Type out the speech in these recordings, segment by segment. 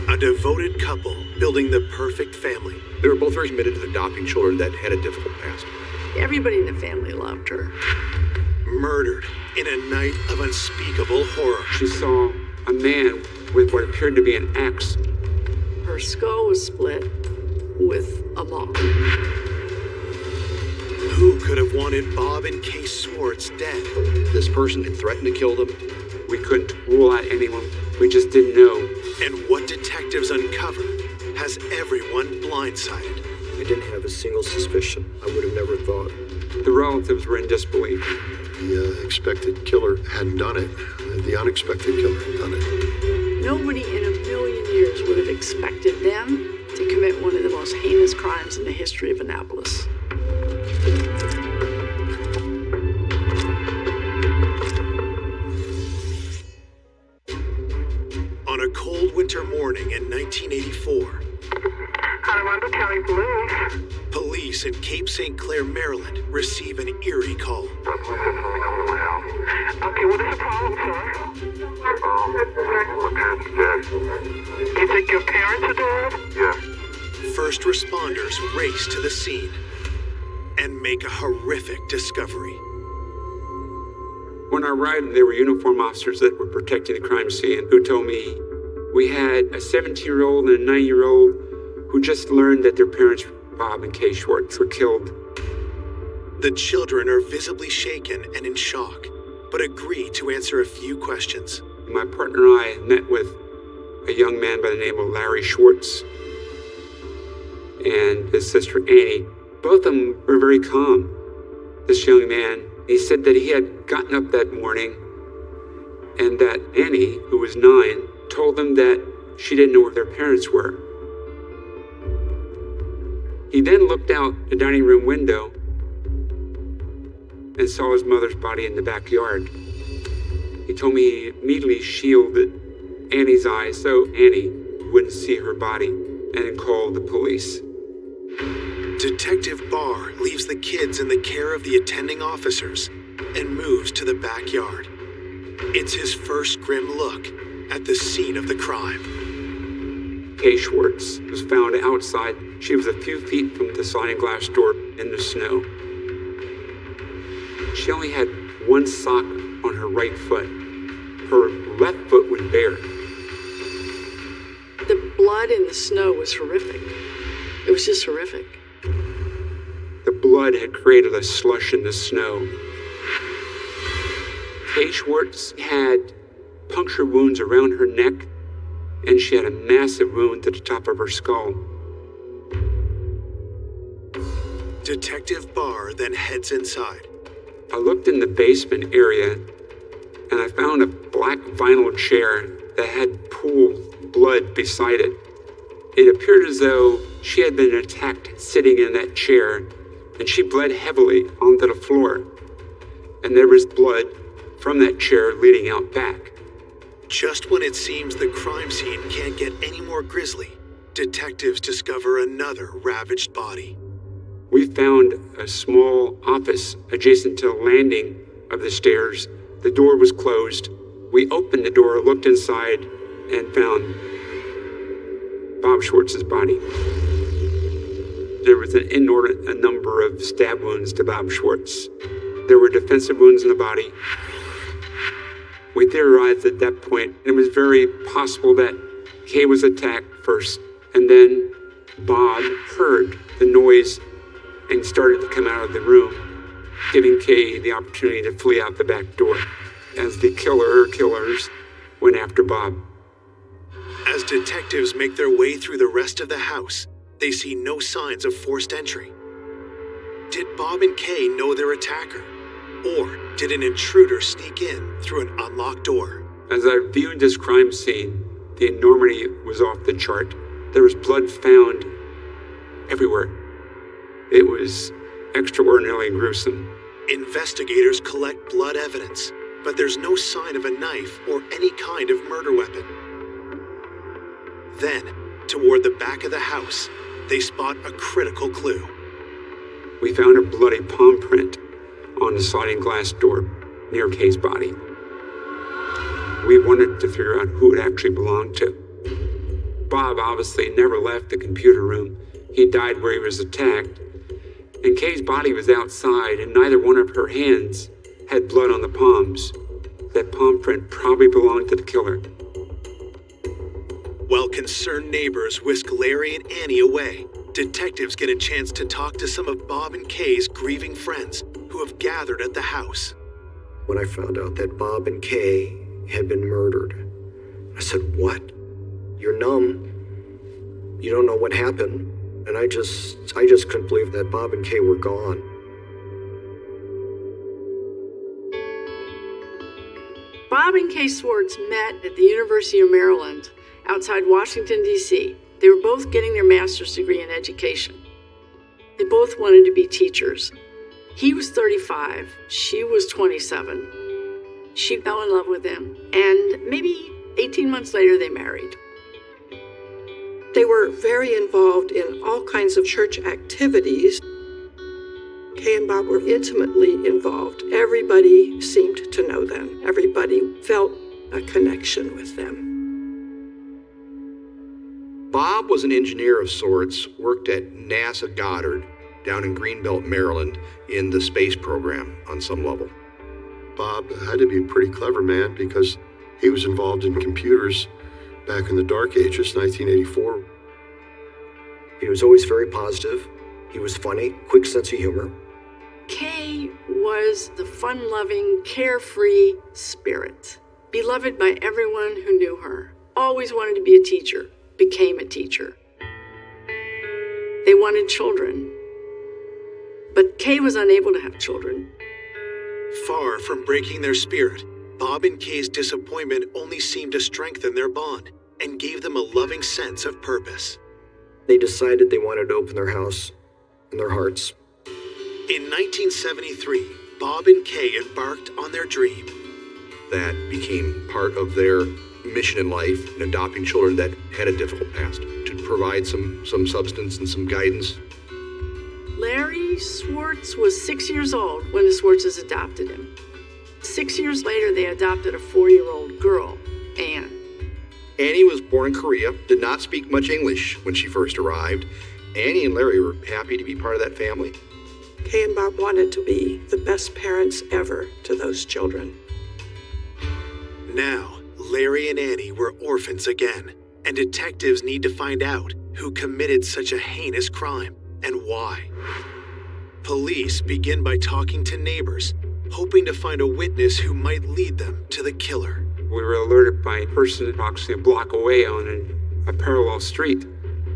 A devoted couple building the perfect family. They were both very committed to adopting children that had a difficult past. Everybody in the family loved her. Murdered in a night of unspeakable horror. She saw a man with what appeared to be an axe. Her skull was split with a bomb. Who could have wanted Bob and Kay Swartz dead? This person had threatened to kill them. We couldn't rule out anyone. We just didn't know. And what detectives uncover has everyone blindsided. I didn't have a single suspicion. I would have never thought. The relatives were in disbelief. The expected killer hadn't done it. The unexpected killer had done it. Nobody in a million years would have expected them to commit one of the most heinous crimes in the history of Annapolis. On a cold winter morning in 1984, Colorado County Police. police in Cape St. Clair, Maryland, receive an eerie call. Okay, what is the problem, sir? You think your parents are dead? Yeah. First responders race to the scene and make a horrific discovery. When I arrived, there were uniformed officers that were protecting the crime scene who told me we had a 17-year-old and a 9-year-old who just learned that their parents, Bob and Kay Swartz, were killed. The children are visibly shaken and in shock, but agree to answer a few questions. My partner and I met with a young man by the name of Larry Schwartz and his sister Annie. Both of them were very calm. This young man, he said that he had gotten up that morning and that Annie, who was 9, told them that she didn't know where their parents were. He then looked out the dining room window and saw his mother's body in the backyard. He told me he immediately shielded Annie's eyes so Annie wouldn't see her body and called the police. Detective Barr leaves the kids in the care of the attending officers and moves to the backyard. It's his first grim look at the scene of the crime. Kay Swartz was found outside. She was a few feet from the sliding glass door in the snow. She only had one sock on her right foot. Her left foot was bare. The blood in the snow was horrific. It was just horrific. The blood had created a slush in the snow. Kay Swartz had puncture wounds around her neck, and she had a massive wound to the top of her skull. Detective Barr then heads inside. I looked in the basement area, and I found a black vinyl chair that had pooled blood beside it. It appeared as though she had been attacked sitting in that chair, and she bled heavily onto the floor. And there was blood from that chair leading out back. Just when it seems the crime scene can't get any more grisly, detectives discover another ravaged body. We found a small office adjacent to the landing of the stairs. The door was closed. We opened the door, looked inside, and found Bob Schwartz's body. There was an inordinate number of stab wounds to Bob Schwartz. There were defensive wounds in the body. We theorized at that point it was very possible that Kay was attacked first, and then Bob heard the noise and started to come out of the room, giving Kay the opportunity to flee out the back door as the killer or killers went after Bob. As detectives make their way through the rest of the house, they see no signs of forced entry. Did Bob and Kay know their attacker? Or did an intruder sneak in through an unlocked door? As I viewed this crime scene, the enormity was off the chart. There was blood found everywhere. It was extraordinarily gruesome. Investigators collect blood evidence, but there's no sign of a knife or any kind of murder weapon. Then, toward the back of the house, they spot a critical clue. We found a bloody palm print on the sliding glass door near Kay's body. We wanted to figure out who it actually belonged to. Bob obviously never left the computer room. He died where he was attacked. And Kay's body was outside, and neither one of her hands had blood on the palms. That palm print probably belonged to the killer. While concerned neighbors whisk Larry and Annie away, detectives get a chance to talk to some of Bob and Kay's grieving friends who have gathered at the house. When I found out that Bob and Kay had been murdered, I said, "What? You're numb. You don't know what happened." And I just couldn't believe that Bob and Kay were gone. Bob and Kay Swartz met at the University of Maryland outside Washington, D.C. They were both getting their master's degree in education. They both wanted to be teachers. He was 35, she was 27. She fell in love with him, and maybe 18 months later they married. They were very involved in all kinds of church activities. Kay and Bob were intimately involved. Everybody seemed to know them. Everybody felt a connection with them. Bob was an engineer of sorts, worked at NASA Goddard down in Greenbelt, Maryland, in the space program on some level. Bob had to be a pretty clever man because he was involved in computers back in the dark ages, 1984. He was always very positive. He was funny, quick sense of humor. Kay was the fun-loving, carefree spirit, beloved by everyone who knew her. Always wanted to be a teacher, became a teacher. They wanted children, but Kay was unable to have children. Far from breaking their spirit, Bob and Kay's disappointment only seemed to strengthen their bond and gave them a loving sense of purpose. They decided they wanted to open their house and their hearts. In 1973, Bob and Kay embarked on their dream. That became part of their mission in life, in adopting children that had a difficult past, to provide some substance and some guidance. Larry Swartz was 6 years old when the Swartzes adopted him. 6 years later, they adopted a 4-year-old girl, Anne. Annie was born in Korea, did not speak much English when she first arrived. Annie and Larry were happy to be part of that family. Kay and Bob wanted to be the best parents ever to those children. Now, Larry and Annie were orphans again, and detectives need to find out who committed such a heinous crime and why. Police begin by talking to neighbors, hoping to find a witness who might lead them to the killer. We were alerted by a person approximately a block away on a parallel street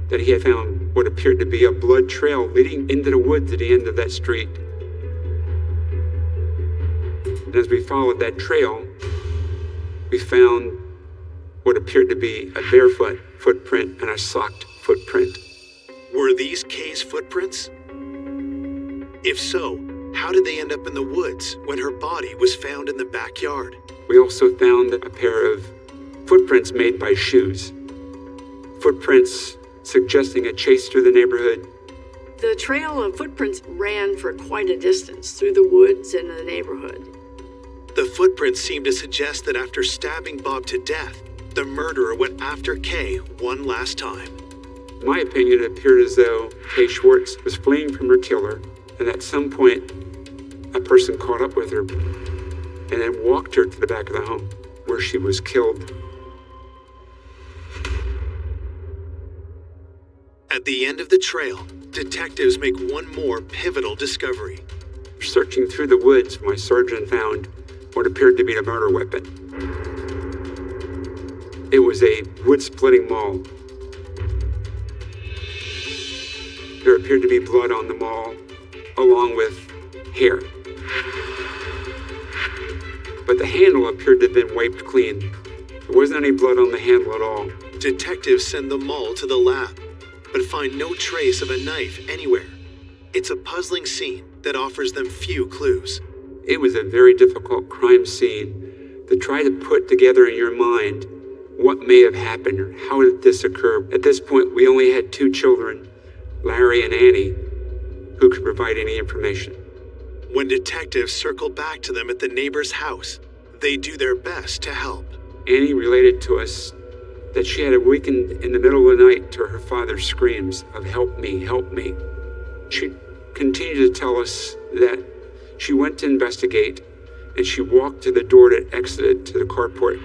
that he had found what appeared to be a blood trail leading into the woods at the end of that street. And as we followed that trail, we found what appeared to be a barefoot footprint and a socked footprint. Were these Kay's footprints? If so, how did they end up in the woods when her body was found in the backyard? We also found a pair of footprints made by shoes. Footprints suggesting a chase through the neighborhood. The trail of footprints ran for quite a distance through the woods and the neighborhood. The footprints seemed to suggest that after stabbing Bob to death, the murderer went after Kay one last time. In my opinion, it appeared as though Kay Swartz was fleeing from her killer, and at some point, a person caught up with her and then walked her to the back of the home where she was killed. At the end of the trail, detectives make one more pivotal discovery. Searching through the woods, my sergeant found what appeared to be a murder weapon. It was a wood-splitting maul. There appeared to be blood on the maul, along with hair. But the handle appeared to have been wiped clean. There wasn't any blood on the handle at all. Detectives send the maul to the lab, but find no trace of a knife anywhere. It's a puzzling scene that offers them few clues. It was a very difficult crime scene to try to put together in your mind what may have happened or how did this occur. At this point, we only had 2 children, Larry and Annie, who could provide any information. When detectives circle back to them at the neighbor's house, they do their best to help. Annie related to us that she had awakened in the middle of the night to her father's screams of "Help me, help me." She continued to tell us that she went to investigate and she walked to the door that exited to the carport.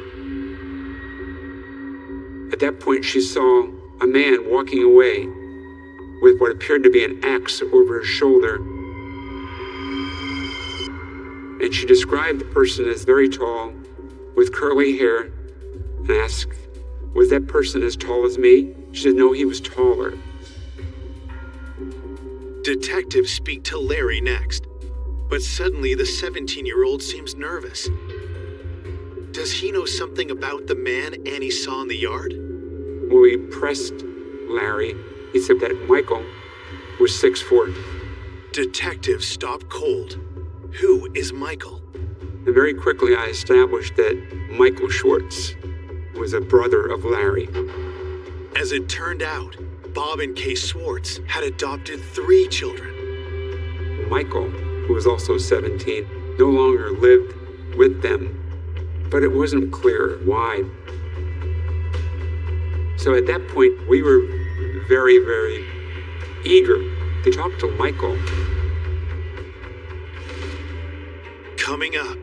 At that point, she saw a man walking away with what appeared to be an axe over his shoulder. And she described the person as very tall, with curly hair, and asked, "Was that person as tall as me?" She said, "No, he was taller." Detectives speak to Larry next, but suddenly the 17-year-old seems nervous. Does he know something about the man Annie saw in the yard? When we pressed Larry, he said that Michael was 6'4". Detectives stop cold. Who is Michael? And very quickly I established that Michael Schwartz was a brother of Larry. As it turned out, Bob and Kay Schwartz had adopted 3 children. Michael, who was also 17, no longer lived with them, but it wasn't clear why. So at that point, we were very, very eager to talk to Michael. Coming up,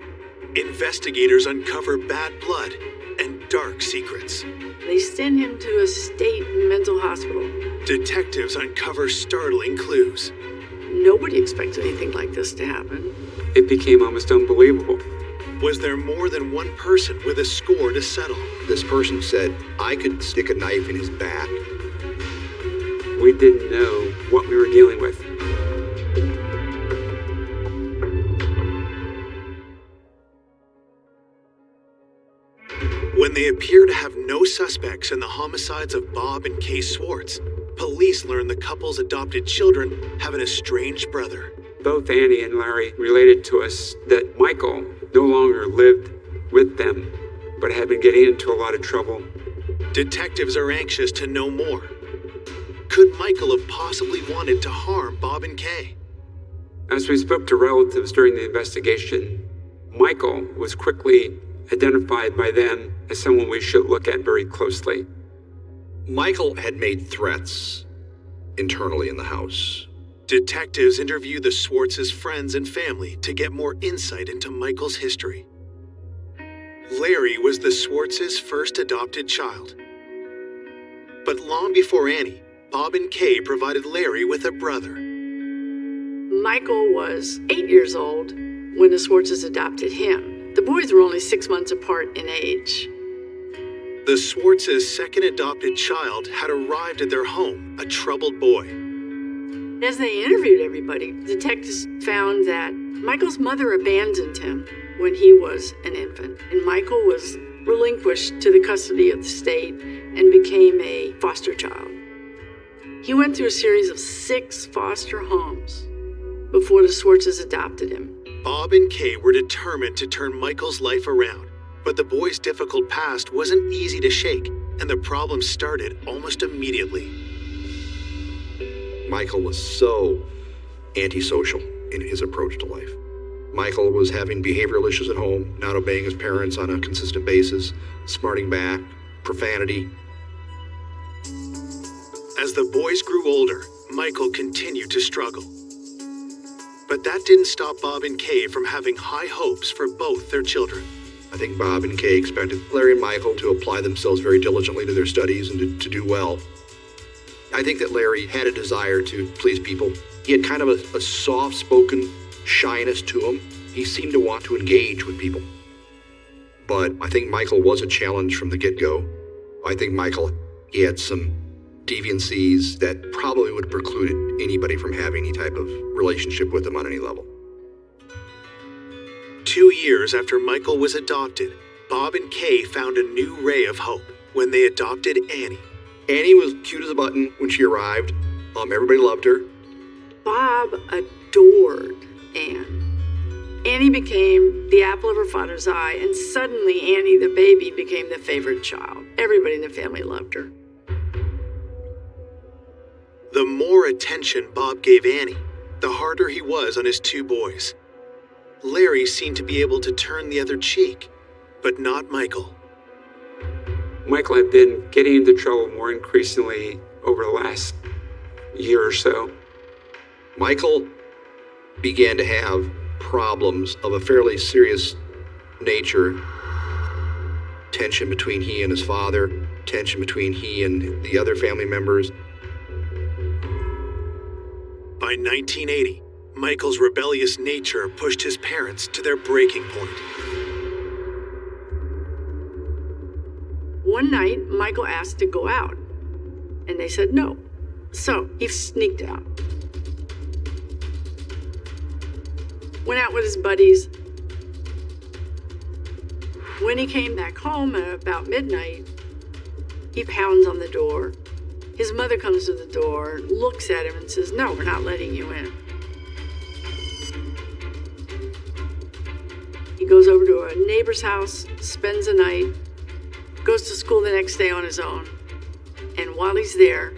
investigators uncover bad blood and dark secrets. They send him to a state mental hospital. Detectives uncover startling clues. Nobody expected anything like this to happen. It became almost unbelievable. Was there more than one person with a score to settle? This person said, I could stick a knife in his back. We didn't know what we were dealing with. When they appear to have no suspects in the homicides of Bob and Kay Schwartz, police learn the couple's adopted children have an estranged brother. Both Annie and Larry related to us that Michael no longer lived with them, but had been getting into a lot of trouble. Detectives are anxious to know more. Could Michael have possibly wanted to harm Bob and Kay? As we spoke to relatives during the investigation, Michael was quickly identified by them as someone we should look at very closely. Michael had made threats internally in the house. Detectives interview the Schwartz's friends and family to get more insight into Michael's history. Larry was the Schwartz's first adopted child. But long before Annie, Bob and Kay provided Larry with a brother. Michael was 8 years old when the Schwartzes adopted him. The boys were only 6 months apart in age. The Schwartz's second adopted child had arrived at their home, a troubled boy. As they interviewed everybody, detectives found that Michael's mother abandoned him when he was an infant, and Michael was relinquished to the custody of the state and became a foster child. He went through a series of 6 foster homes before the Schwartzes adopted him. Bob and Kay were determined to turn Michael's life around, but the boy's difficult past wasn't easy to shake, and the problem started almost immediately. Michael was so antisocial in his approach to life. Michael was having behavioral issues at home, not obeying his parents on a consistent basis, smarting back, profanity. As the boys grew older, Michael continued to struggle. But that didn't stop Bob and Kay from having high hopes for both their children. I think Bob and Kay expected Larry and Michael to apply themselves very diligently to their studies and to do well. I think that Larry had a desire to please people. He had kind of a soft-spoken shyness to him. He seemed to want to engage with people. But I think Michael was a challenge from the get-go. I think Michael, he had some deviancies that probably would have precluded anybody from having any type of relationship with him on any level. 2 years after Michael was adopted, Bob and Kay found a new ray of hope when they adopted Annie. Annie was cute as a button when she arrived. Everybody loved her. Bob adored Anne. Annie became the apple of her father's eye, and suddenly Annie, the baby, became the favorite child. Everybody in the family loved her. The more attention Bob gave Annie, the harder he was on his 2 boys. Larry seemed to be able to turn the other cheek, but not Michael. Michael had been getting into trouble more increasingly over the last year or so. Michael began to have problems of a fairly serious nature. Tension between he and his father, tension between he and the other family members. By 1980, Michael's rebellious nature pushed his parents to their breaking point. One night, Michael asked to go out, and they said no. So he sneaked out. Went out with his buddies. When he came back home at about midnight, he pounds on the door. His mother comes to the door, looks at him and says, "No, we're not letting you in." He goes over to a neighbor's house, spends the night, goes to school the next day on his own. And while he's there,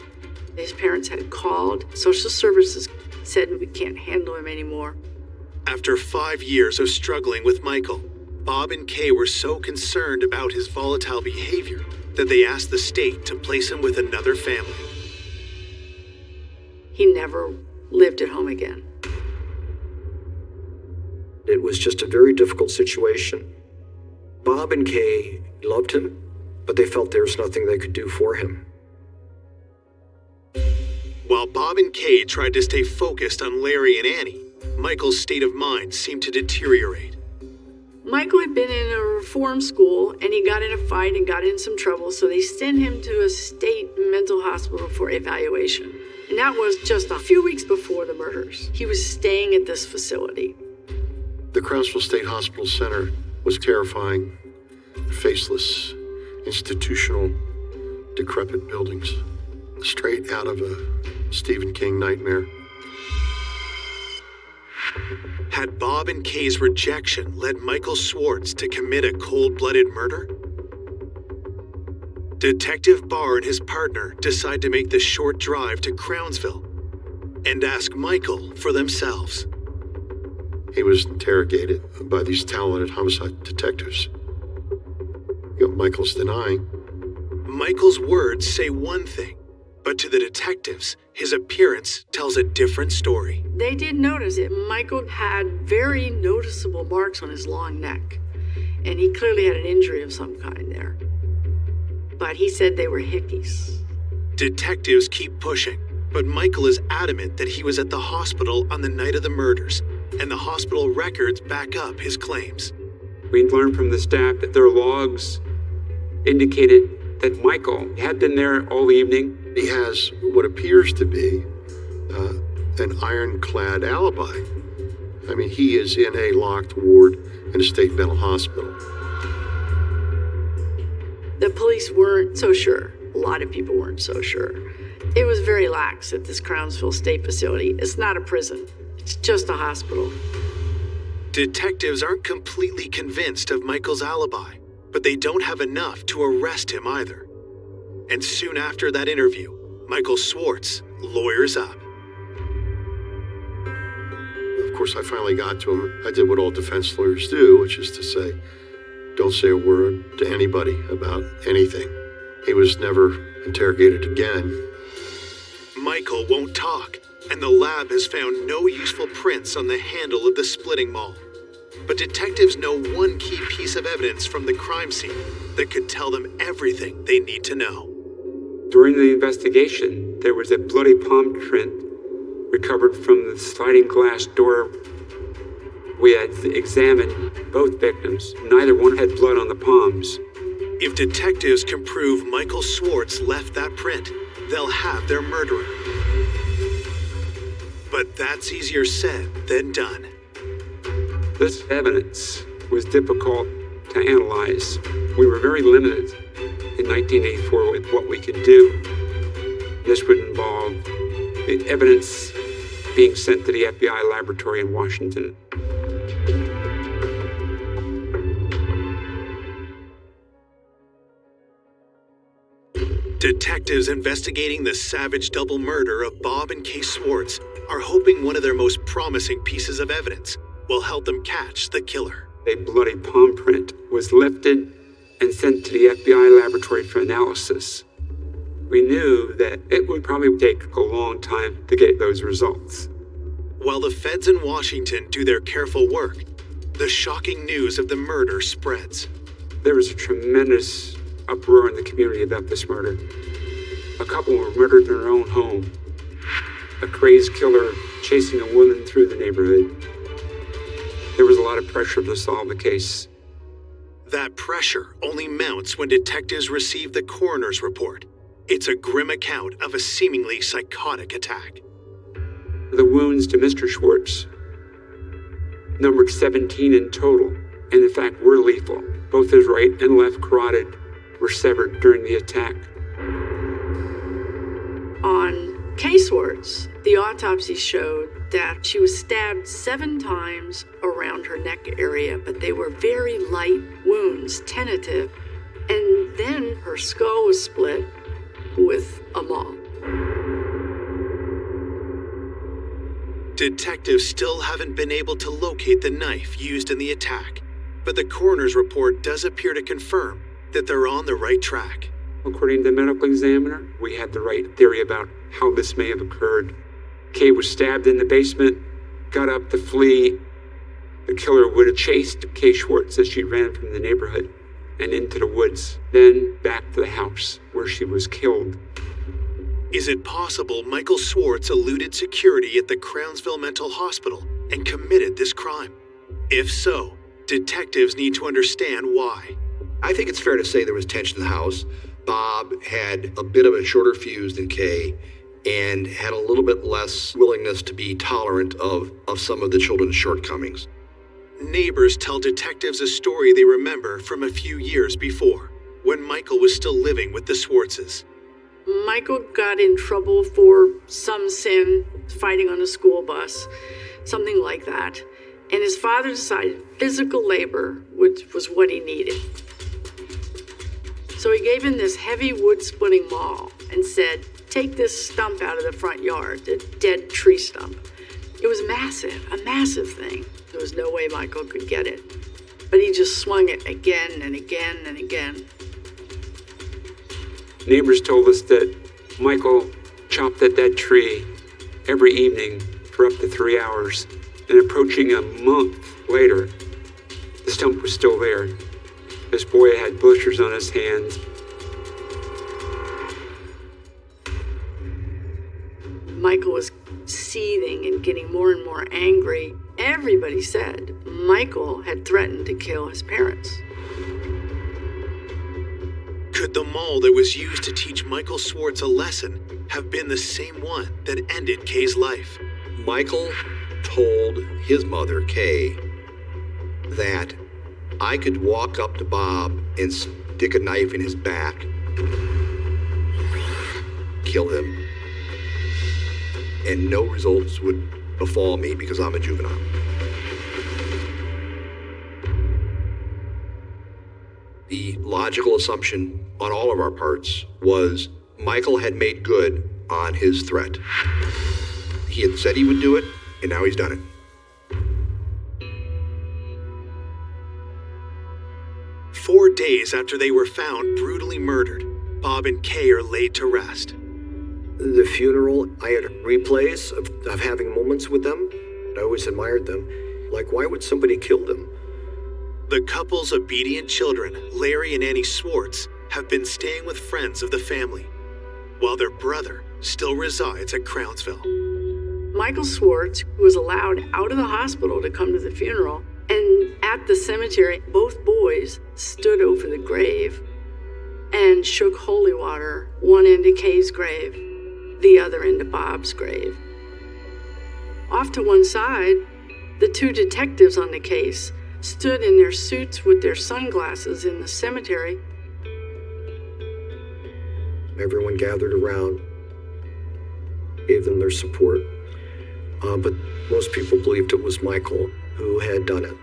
his parents had called social services, said we can't handle him anymore. After 5 years of struggling with Michael, Bob and Kay were so concerned about his volatile behavior that they asked the state to place him with another family. He never lived at home again. It was just a very difficult situation. Bob and Kay loved him, but they felt there was nothing they could do for him. While Bob and Kay tried to stay focused on Larry and Annie, Michael's state of mind seemed to deteriorate. Michael had been in a reform school and he got in a fight and got in some trouble, so they sent him to a state mental hospital for evaluation. And that was just a few weeks before the murders. He was staying at this facility. The Crownsville State Hospital Center was terrifying. Faceless, institutional, decrepit buildings. Straight out of a Stephen King nightmare. Had Bob and Kay's rejection led Michael Swartz to commit a cold-blooded murder? Detective Barr and his partner decide to make the short drive to Crownsville and ask Michael for themselves. He was interrogated by these talented homicide detectives. Michael's denying. Michael's words say one thing, but to the detectives, his appearance tells a different story. They did notice it. Michael had very noticeable marks on his long neck, and he clearly had an injury of some kind there. But he said they were hickeys. Detectives keep pushing, but Michael is adamant that he was at the hospital on the night of the murders, and the hospital records back up his claims. We learned from the staff that their logs indicated that Michael had been there all evening. He has what appears to be an ironclad alibi. I mean, he is in a locked ward in a state mental hospital. The police weren't so sure. A lot of people weren't so sure. It was very lax at this Crownsville State facility. It's not a prison. It's just a hospital. Detectives aren't completely convinced of Michael's alibi, but they don't have enough to arrest him either. And soon after that interview, Michael Swartz lawyers up. Of course, I finally got to him. I did what all defense lawyers do, which is to say, don't say a word to anybody about anything. He was never interrogated again. Michael won't talk, and the lab has found no useful prints on the handle of the splitting maul. But detectives know one key piece of evidence from the crime scene that could tell them everything they need to know. During the investigation, there was a bloody palm print recovered from the sliding glass door. We had examined both victims. Neither one had blood on the palms. If detectives can prove Michael Swartz left that print, they'll have their murderer. But that's easier said than done. This evidence was difficult to analyze. We were very limited in 1984 with what we could do. This would involve the evidence being sent to the FBI laboratory in Washington. Detectives investigating the savage double murder of Bob and Kay Swartz are hoping one of their most promising pieces of evidence will help them catch the killer. A bloody palm print was lifted and sent to the FBI laboratory for analysis. We knew that it would probably take a long time to get those results. While the feds in Washington do their careful work, the shocking news of the murder spreads. There was a tremendous uproar in the community about this murder. A couple were murdered in their own home. A crazed killer chasing a woman through the neighborhood. There was a lot of pressure to solve the case. That pressure only mounts when detectives receive the coroner's report. It's a grim account of a seemingly psychotic attack. The wounds to Mr. Schwartz numbered 17 in total, and in fact were lethal. Both his right and left carotid were severed during the attack. On Kay Schwartz, the autopsy showed that she was stabbed 7 times around her neck area, but they were very light wounds, tentative. And then her skull was split with a maul. Detectives still haven't been able to locate the knife used in the attack, but the coroner's report does appear to confirm that they're on the right track. According to the medical examiner, we had the right theory about how this may have occurred. Kay was stabbed in the basement, got up to flee. The killer would have chased Kay Schwartz as she ran from the neighborhood and into the woods, then back to the house where she was killed. Is it possible Michael Schwartz eluded security at the Crownsville Mental Hospital and committed this crime? If so, detectives need to understand why. I think it's fair to say there was tension in the house. Bob had a bit of a shorter fuse than Kay and had a little bit less willingness to be tolerant of some of the children's shortcomings. Neighbors tell detectives a story they remember from a few years before, when Michael was still living with the Schwartzes. Michael got in trouble for some sin, fighting on a school bus, something like that. And his father decided physical labor was what he needed. So he gave him this heavy wood splitting maul and said, take this stump out of the front yard, the dead tree stump. It was massive, a massive thing. There was no way Michael could get it. But he just swung it again and again and again. Neighbors told us that Michael chopped at that tree every evening for up to 3 hours, and approaching a month later, the stump was still there. This boy had blisters on his hands. Michael was seething and getting more and more angry. Everybody said Michael had threatened to kill his parents. Could the maul that was used to teach Michael Schwartz a lesson have been the same one that ended Kay's life? Michael told his mother, Kay, that I could walk up to Bob and stick a knife in his back, kill him, and no results would befall me because I'm a juvenile. The logical assumption on all of our parts was Michael had made good on his threat. He had said he would do it, and now he's done it. 4 days after they were found brutally murdered, Bob and Kay are laid to rest. The funeral, I had replays of having moments with them. I always admired them. Like, why would somebody kill them? The couple's obedient children, Larry and Annie Schwartz, have been staying with friends of the family, while their brother still resides at Crownsville. Michael Schwartz was allowed out of the hospital to come to the funeral, and at the cemetery, both boys stood over the grave and shook holy water, one into Kay's grave, the other into Bob's grave. Off to one side, the 2 detectives on the case stood in their suits with their sunglasses in the cemetery. Everyone gathered around, gave them their support. But most people believed it was Michael who had done it.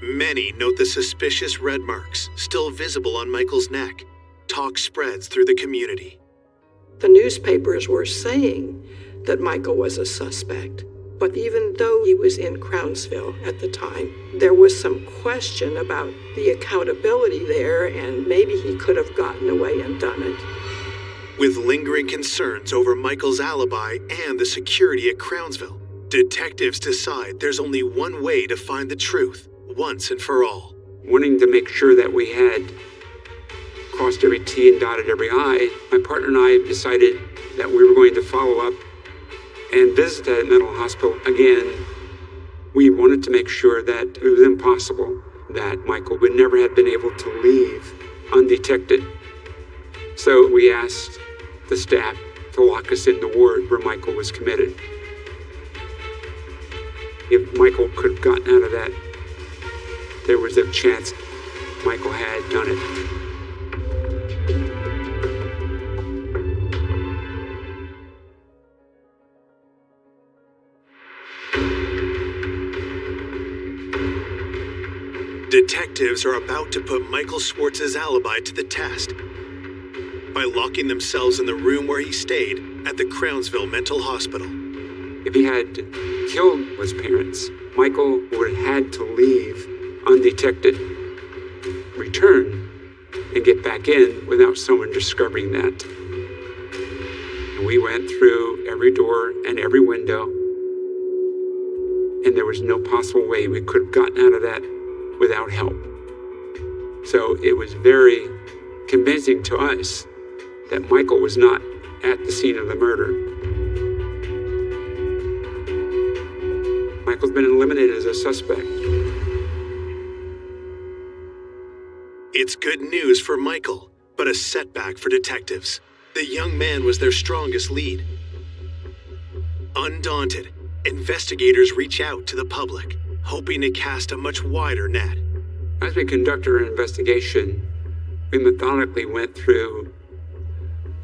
Many note the suspicious red marks still visible on Michael's neck. Talk spreads through the community. The newspapers were saying that Michael was a suspect. But even though he was in Crownsville at the time, there was some question about the accountability there, and maybe he could have gotten away and done it. With lingering concerns over Michael's alibi and the security at Crownsville, detectives decide there's only one way to find the truth, once and for all. Wanting to make sure that we had crossed every T and dotted every I, my partner and I decided that we were going to follow up and visit that mental hospital again. We wanted to make sure that it was impossible that Michael would never have been able to leave undetected. So we asked the staff to lock us in the ward where Michael was committed. If Michael could have gotten out of that, there was a chance Michael had done it. Detectives are about to put Michael Schwartz's alibi to the test by locking themselves in the room where he stayed at the Crownsville Mental Hospital. If he had killed his parents, Michael would have had to leave undetected, return, and get back in without someone discovering that. And we went through every door and every window, and there was no possible way we could have gotten out of that without help. So it was very convincing to us that Michael was not at the scene of the murder. Michael's been eliminated as a suspect. It's good news for Michael, but a setback for detectives. The young man was their strongest lead. Undaunted, investigators reach out to the public, hoping to cast a much wider net. As we conducted our investigation, we methodically went through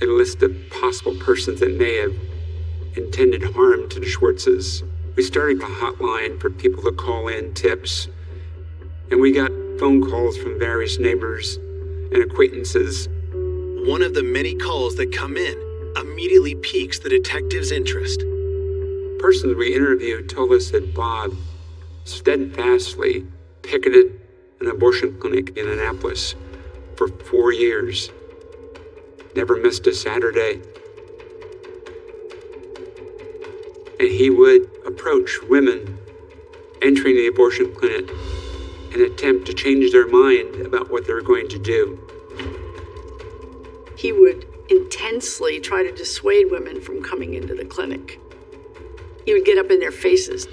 a list of possible persons that may have intended harm to the Schwartzes. We started a hotline for people to call in tips, and we got phone calls from various neighbors and acquaintances. One of the many calls that come in immediately piques the detectives' interest. Persons we interviewed told us that Bob steadfastly picketed an abortion clinic in Annapolis for 4 years. Never missed a Saturday. And he would approach women entering the abortion clinic and attempt to change their mind about what they were going to do. He would intensely try to dissuade women from coming into the clinic. He would get up in their faces.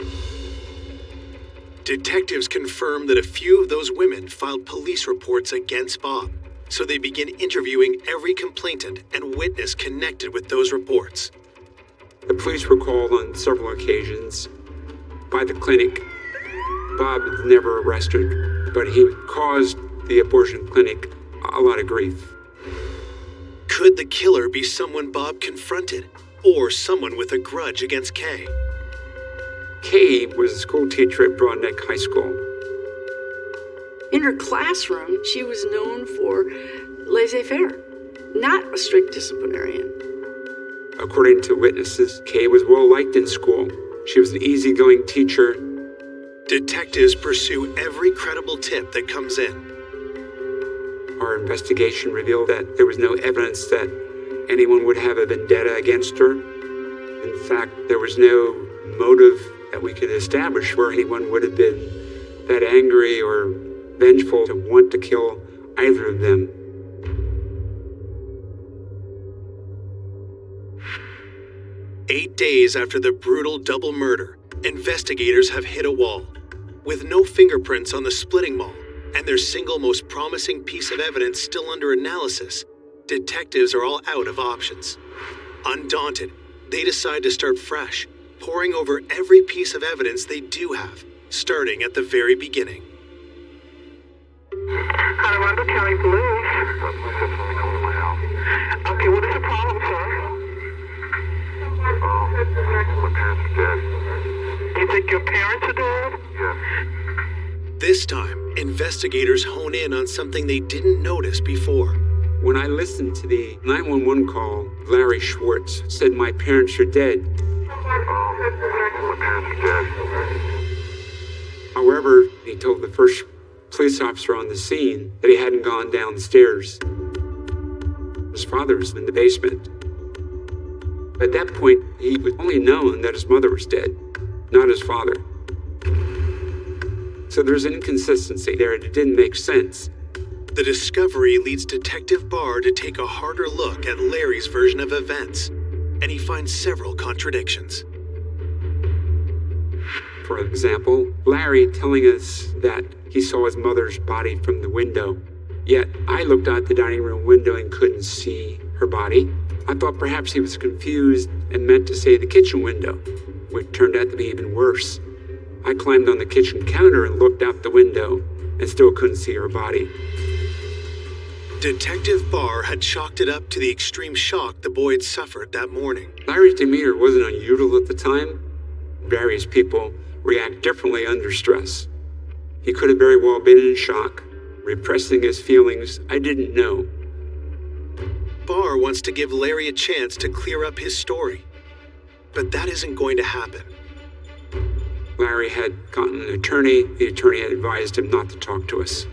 Detectives confirm that a few of those women filed police reports against Bob, so they begin interviewing every complainant and witness connected with those reports. The police were called on several occasions by the clinic. Bob was never arrested, but he caused the abortion clinic a lot of grief. Could the killer be someone Bob confronted, or someone with a grudge against Kay? Kay was a school teacher at Broadneck High School. In her classroom, she was known for laissez-faire, not a strict disciplinarian. According to witnesses, Kay was well liked in school. She was an easygoing teacher. Detectives pursue every credible tip that comes in. Our investigation revealed that there was no evidence that anyone would have a vendetta against her. In fact, there was no motive that we could establish where anyone would have been that angry or vengeful to want to kill either of them. "8 days after the brutal double murder, investigators have hit a wall. With no fingerprints on the splitting mall and their single most promising piece of evidence still under analysis, detectives are all out of options. Undaunted, they decide to start fresh, poring over every piece of evidence they do have, starting at the very beginning. Colorado County Police. Okay, what is the problem, sir? My parents are dead. You think your parents are dead? Yes. This time, investigators hone in on something they didn't notice before. When I listened to the 911 call, Larry Schwartz said, "My parents are dead." My parents are However, he told the first police officer on the scene that he hadn't gone downstairs. His father was in the basement. At that point, he was only known that his mother was dead, not his father. So there's an inconsistency there. It didn't make sense. The discovery leads Detective Barr to take a harder look at Larry's version of events, and he finds several contradictions. For example, Larry telling us that he saw his mother's body from the window, yet I looked out the dining room window and couldn't see her body. I thought perhaps he was confused and meant to say the kitchen window, which turned out to be even worse. I climbed on the kitchen counter and looked out the window and still couldn't see her body. Detective Barr had chalked it up to the extreme shock the boy had suffered that morning. Larry's demeanor wasn't unusual at the time. Various people react differently under stress. He could have very well been in shock, repressing his feelings. I didn't know. Barr wants to give Larry a chance to clear up his story, but that isn't going to happen. Larry had gotten an attorney. The attorney had advised him not to talk to us.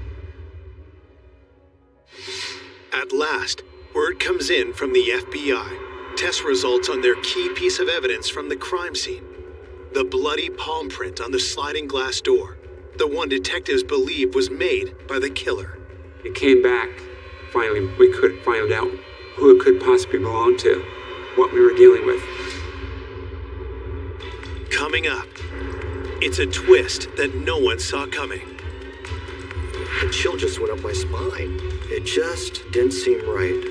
At last, word comes in from the FBI. Test results on their key piece of evidence from the crime scene. The bloody palm print on the sliding glass door. The one detectives believed was made by the killer. It came back. Finally, we could find out who it could possibly belong to, what we were dealing with. Coming up, it's a twist that no one saw coming. The chill just went up my spine. It just didn't seem right.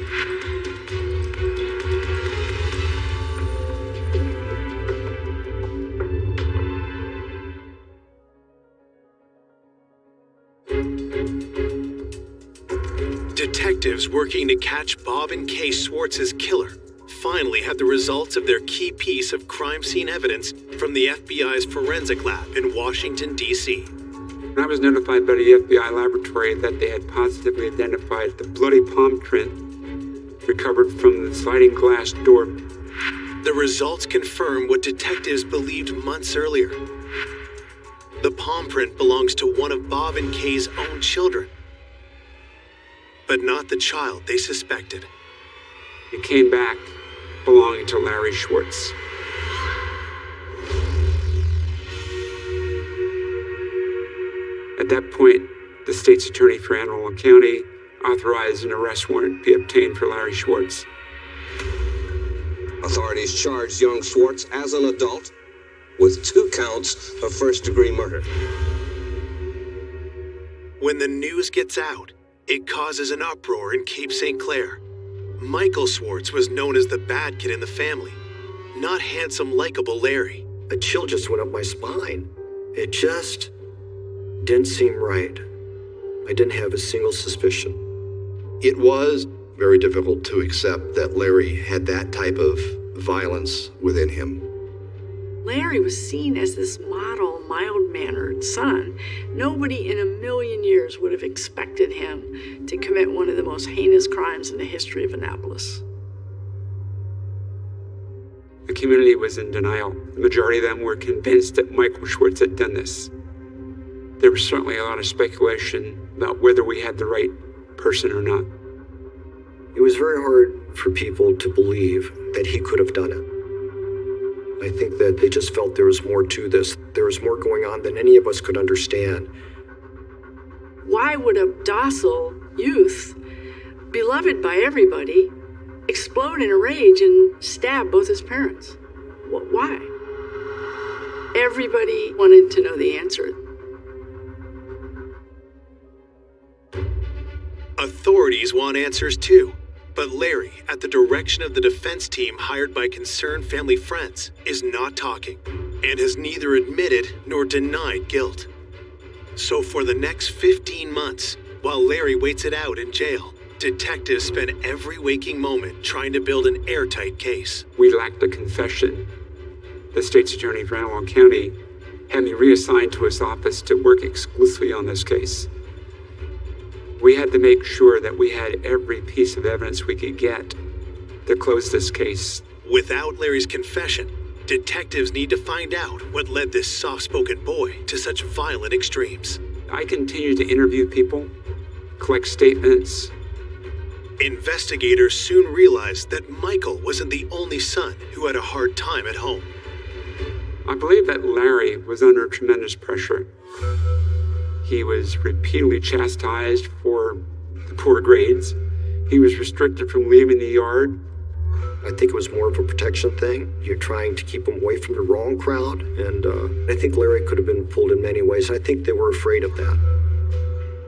Detectives working to catch Bob and Kay Schwartz's killer finally had the results of their key piece of crime scene evidence from the FBI's forensic lab in Washington, D.C. I was notified by the FBI laboratory that they had positively identified the bloody palm print recovered from the sliding glass door. The results confirm what detectives believed months earlier. The palm print belongs to one of Bob and Kay's own children, but not the child they suspected. It came back belonging to Larry Schwartz. At that point, the state's attorney for Anne Arundel County authorized an arrest warrant be obtained for Larry Schwartz. Authorities charged young Schwartz as an adult with 2 counts of first-degree murder. When the news gets out, it causes an uproar in Cape St. Clair. Michael Schwartz was known as the bad kid in the family, not handsome, likable Larry. A chill just went up my spine. It just didn't seem right. I didn't have a single suspicion. It was very difficult to accept that Larry had that type of violence within him. Larry was seen as this model, mild-mannered son. Nobody in a million years would have expected him to commit one of the most heinous crimes in the history of Annapolis. The community was in denial. The majority of them were convinced that Michael Schwartz had done this. There was certainly a lot of speculation about whether we had the right person or not. It was very hard for people to believe that he could have done it. I think that they just felt there was more to this. There was more going on than any of us could understand. Why would a docile youth, beloved by everybody, explode in a rage and stab both his parents? Why? Everybody wanted to know the answer. Authorities want answers too. But Larry, at the direction of the defense team hired by concerned family friends, is not talking and has neither admitted nor denied guilt. So for the next 15 months, while Larry waits it out in jail, detectives spend every waking moment trying to build an airtight case. We lacked a confession. The state's attorney for Anne Arundel County had me reassigned to his office to work exclusively on this case. We had to make sure that we had every piece of evidence we could get to close this case. Without Larry's confession, Detectives need to find out what led this soft-spoken boy to such violent extremes. I continued to interview people, collect statements. Investigators soon realized that Michael wasn't the only son who had a hard time at home. I believe that Larry was under tremendous pressure. He was repeatedly chastised for the poor grades. He was restricted from leaving the yard. I think it was more of a protection thing. You're trying to keep him away from the wrong crowd, and I think Larry could have been pulled in many ways. I think they were afraid of that.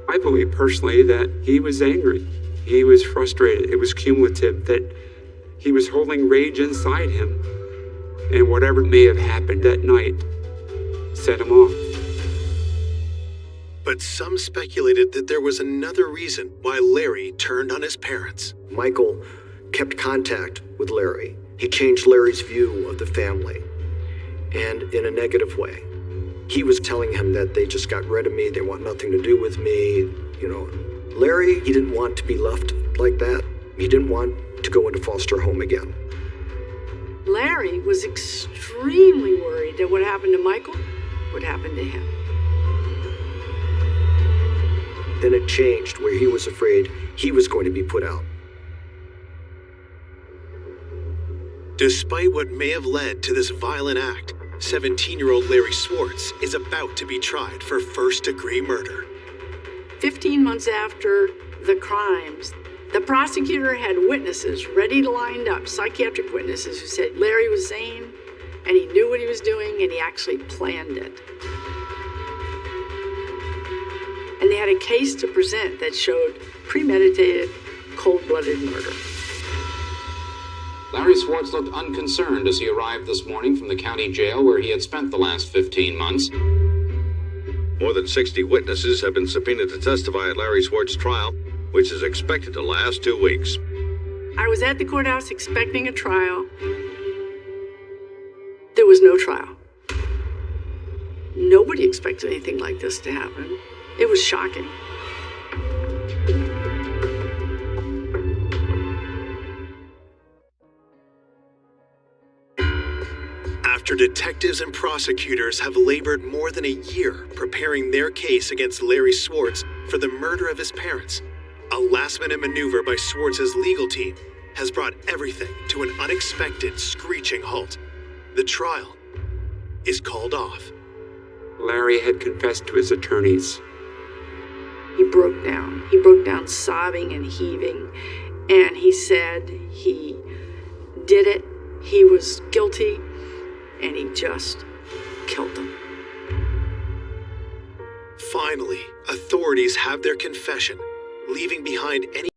I believe personally that he was angry. He was frustrated. It was cumulative, that he was holding rage inside him, and whatever may have happened that night set him off. But some speculated that there was another reason why Larry turned on his parents. Michael kept contact with Larry. He changed Larry's view of the family, and in a negative way. He was telling him that they just got rid of me, they want nothing to do with me, Larry, he didn't want to be left like that. He didn't want to go into foster home again. Larry was extremely worried that what happened to Michael would happen to him. Then it changed, where he was afraid he was going to be put out. Despite what may have led to this violent act, 17-year-old Larry Swartz is about to be tried for first-degree murder. 15 months after the crimes, the prosecutor had witnesses ready to line up, psychiatric witnesses who said Larry was sane, and he knew what he was doing, and he actually planned it. And they had a case to present that showed premeditated, cold-blooded murder. Larry Swartz looked unconcerned as he arrived this morning from the county jail where he had spent the last 15 months. More than 60 witnesses have been subpoenaed to testify at Larry Swartz's trial, which is expected to last 2 weeks. I was at the courthouse expecting a trial. There was no trial. Nobody expected anything like this to happen. It was shocking. After detectives and prosecutors have labored more than a year preparing their case against Larry Swartz for the murder of his parents, a last-minute maneuver by Swartz's legal team has brought everything to an unexpected, screeching halt. The trial is called off. Larry had confessed to his attorneys. He broke down. He broke down sobbing and heaving, and he said he did it, he was guilty, and he just killed them. Finally, authorities have their confession, leaving behind any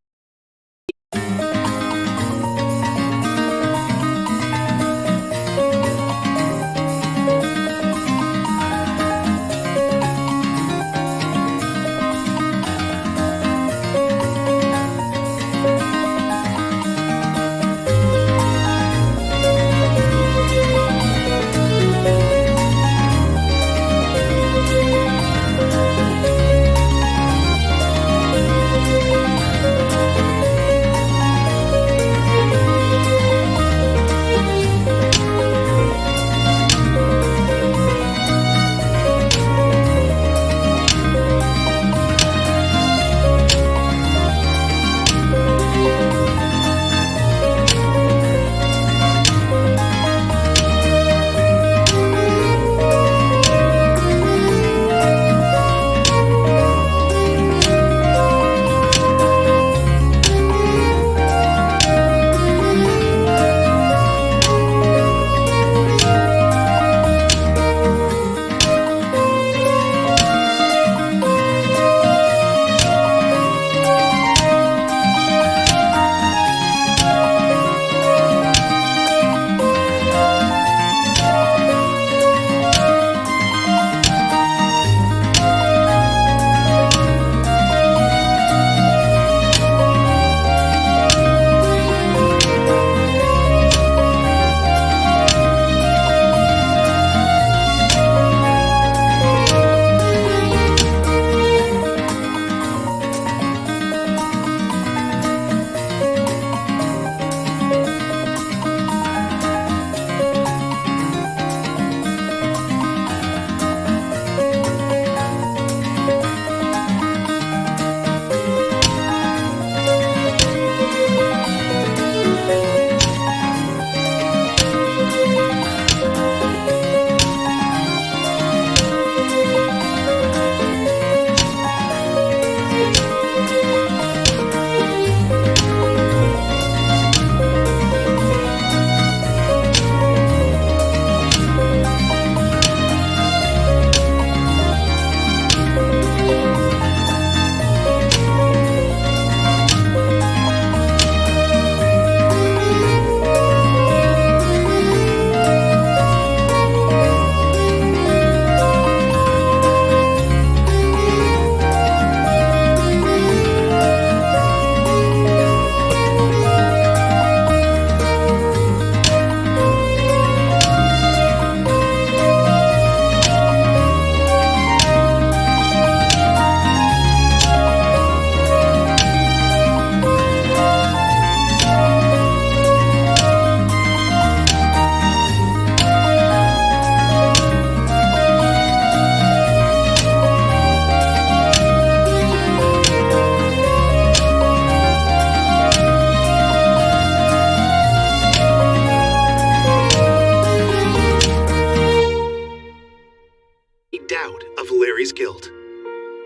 guilt.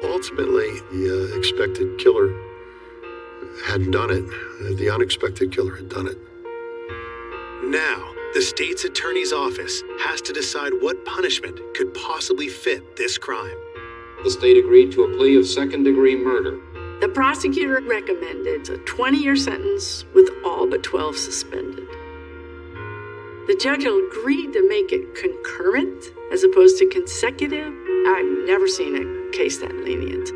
Ultimately, the expected killer hadn't done it. The unexpected killer had done it. Now, the state's attorney's office has to decide what punishment could possibly fit this crime. The state agreed to a plea of second-degree murder. The prosecutor recommended a 20-year sentence with all but 12 suspended. The judge agreed to make it concurrent as opposed to consecutive. I've never seen a case that lenient.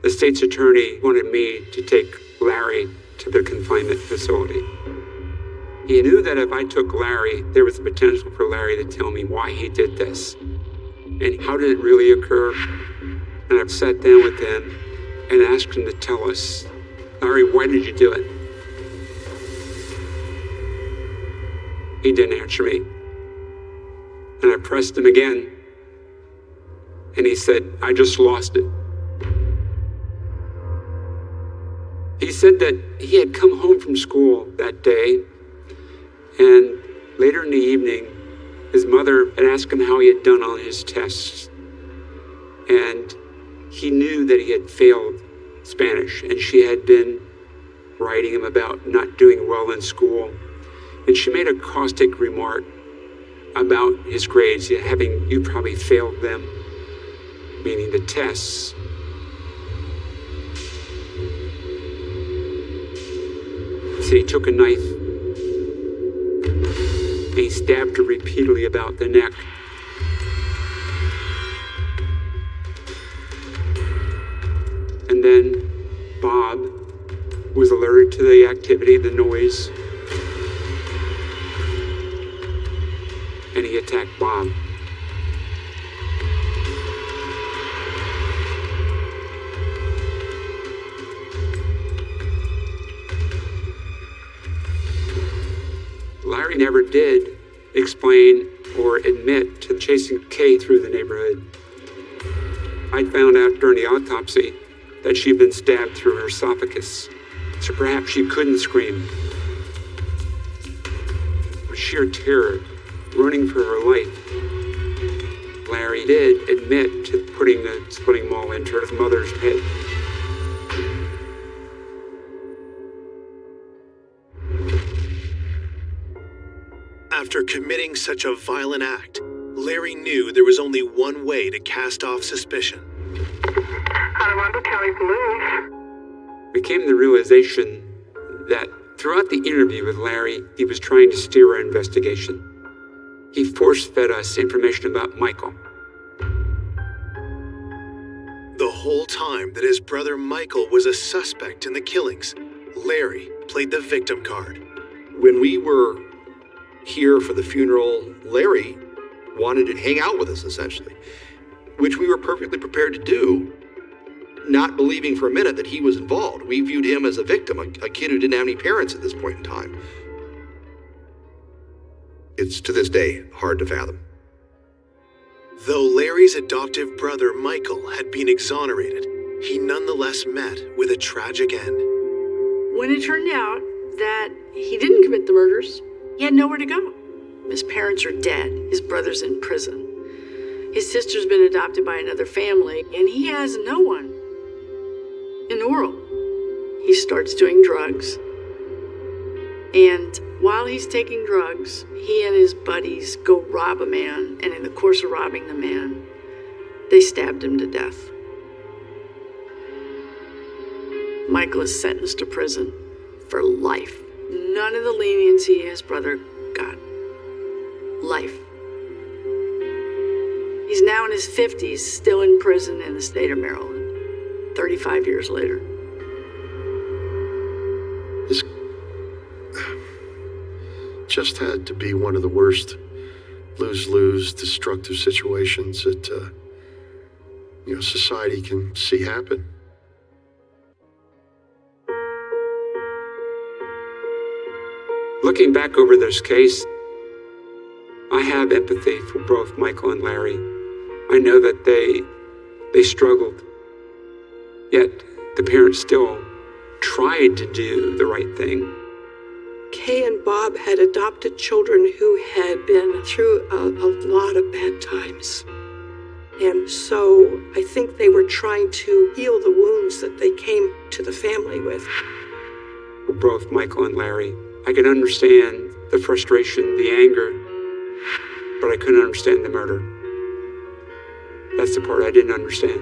The state's attorney wanted me to take Larry to the confinement facility. He knew that if I took Larry, there was the potential for Larry to tell me why he did this and how did it really occur. And I sat down with him and asked him to tell us, Larry, why did you do it? He didn't answer me. And I pressed him again. And he said, I just lost it. He said that he had come home from school that day, and later in the evening, his mother had asked him how he had done on his tests. And he knew that he had failed Spanish, and she had been writing him about not doing well in school. And she made a caustic remark about his grades, having you probably failed them, meaning the tests. So he took a knife and he stabbed her repeatedly about the neck. And then Bob was alerted to the activity, the noise, and he attacked Bob. Larry never did explain or admit to chasing Kay through the neighborhood. I found out during the autopsy that she'd been stabbed through her esophagus, so perhaps she couldn't scream. With sheer terror, running for her life, Larry did admit to putting the splitting maul into his mother's head. After committing such a violent act, Larry knew there was only one way to cast off suspicion. I want to tell you, We came to the realization that throughout the interview with Larry, he was trying to steer our investigation. He force-fed us information about Michael. The whole time that his brother Michael was a suspect in the killings, Larry played the victim card. When we were here for the funeral, Larry wanted to hang out with us, essentially, which we were perfectly prepared to do, not believing for a minute that he was involved. We viewed him as a victim, a kid who didn't have any parents at this point in time. It's, to this day, hard to fathom. Though Larry's adoptive brother Michael had been exonerated, he nonetheless met with a tragic end. When it turned out that he didn't commit the murders, he had nowhere to go. His parents are dead. His brother's in prison. His sister's been adopted by another family, and he has no one in the world. He starts doing drugs. And while he's taking drugs, he and his buddies go rob a man, and in the course of robbing the man, they stabbed him to death. Michael is sentenced to prison for life. None of the leniency his brother got. Life. He's now in his 50s, still in prison in the state of Maryland, 35 years later. This just had to be one of the worst lose-lose destructive situations that society can see happen. Looking back over this case, I have empathy for both Michael and Larry. I know that they struggled, yet the parents still tried to do the right thing. Kay and Bob had adopted children who had been through a lot of bad times. And so I think they were trying to heal the wounds that they came to the family with. Both Michael and Larry, I could understand the frustration, the anger, but I couldn't understand the murder. That's the part I didn't understand.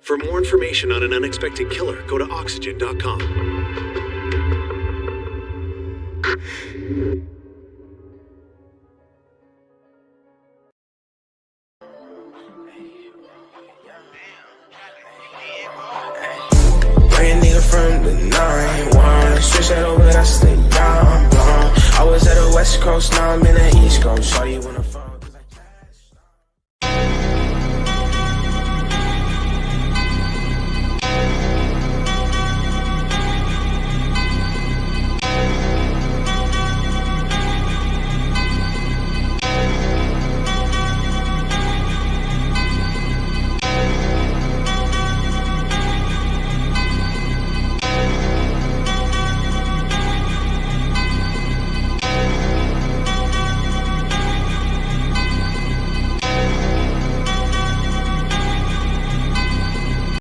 For more information on an unexpected killer, go to oxygen.com. Bring a nigga from the 9-1. Switch that over, that's the young blonde. I was at the West Coast, now I'm